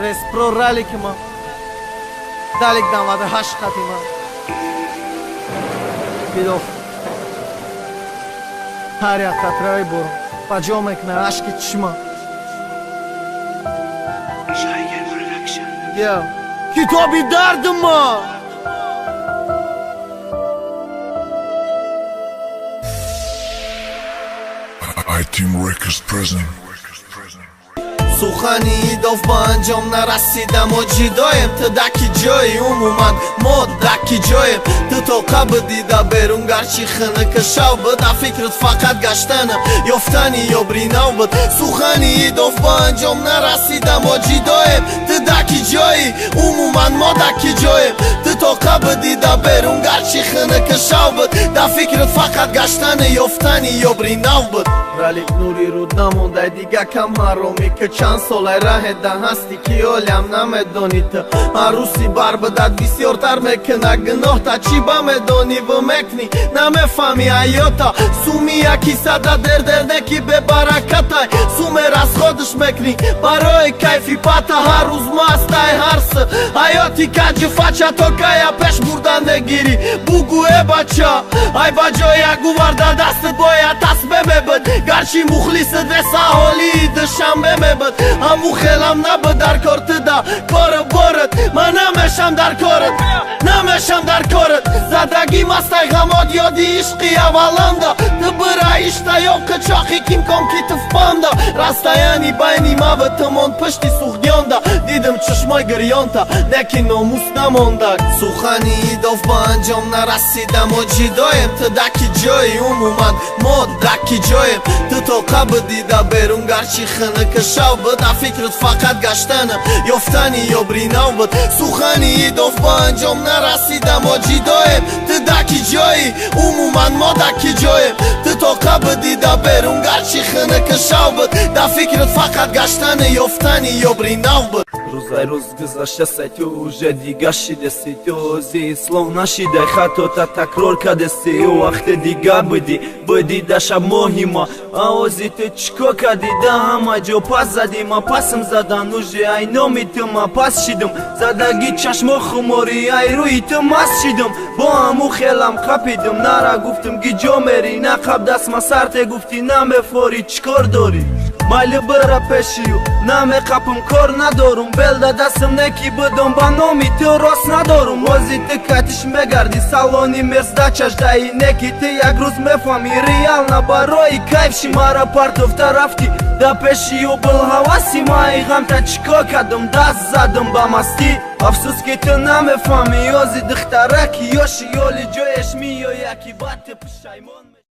Respro ralikima Dalik damada haşkatima Bidov Harya katray bor Pajomek na aşkı çişma Şahigen Production. Ya Kitabı derdim ma iTeam Records present. Сухани идов ба анҷом нарасидам мо ҷидоем ту даки ҷои умуман мо даки ҷоем ту тоқа бидида берун гарчи хиныка шав буда фикрат фақат гаштана ёфтани ё бринав буд сухани идов ба анҷом нарасидам мо ҷидоем ту даки ҷои умуман мо даки ҷоем ту тоқа бидида берун гарчи хиныка шав буд да фикрат фақат гаштана ёфтани ё бринав буд вале нури руд намондай дига кам ҳароми ки чанд солай раҳеда ҳасти ки олям намедонӣ ту арӯси бар бидат бисёртар мекуна гуноҳта чӣ ба медонӣ ву мекунӣ намефаҳмӣ ҳаёта суми яки сада дердерне ки бебаракатай суме расходиш мекунӣ барои кайфи пата ҳар рӯз мастай ҳарсы ҳаёти каҷи фача то кая пеш бурда негирӣ бугӯ э бача ай баҷои ягуварда дастат бояд тасбе мебуд гарчи мухлисат веса ҳолии душанбе мебуд ҳаму хелам набуд дар кор туда кору борат ман намешам дар корат намешам дар корат задаги мастай ғамот ёди ишқи авваланда ту бира ишта ё қичоқи кимкон ки ту впанда растаяни байни маву тумон пишти сухдёнда дидим чушмой гирёнта неки номус намонда сухани идов ба анҷом нарасида мо ҷидоем ту даки ҷои умуман мо даки ҷоем ту тоқа бидида берун гарчи хиныка шав буда фикрат фақат гаштана ёфтани ё бринав буд сухани идов ба анҷом нарасида мо ҷидоем ту даки ҷои умуман мо даки ҷоем ту тоқа бидида берун гарчи хиныка шав буд да фикрат фақат гаштана ёфтани ё бринав буд Рӯзай рӯз гузашта сайтю уже дига шидасти тӯзи слов нашидай хатота такрор кадасти вақте дига буди да шаб моҳи ма авози ту чико кади да ҳама ҷо пас задима пасм задан уже ай номи ту ма пас шидам задаги чашмо хумори ай рӯи ту маст шидам бо ҳаму хелам қапидам нара гуфтам ки ҷо мери нақаб дастма сарте гуфти намефори чикор дорӣ майли бира пешию намеқапам кор надорум белда дастам неки будам ба номи ту рост надорум ози ту катиш мегарди салони мерсдачаш даи неки ту як рӯз мефаҳмӣ реална барои кайфши мара партофта рафти да пешию был ҳаваси маи ғамта чико кардам даст задам ба мастӣ афсус ки ту намефаҳмӣ ози духтараки ёши ёли ҷояш меёяки бад ту пушаймон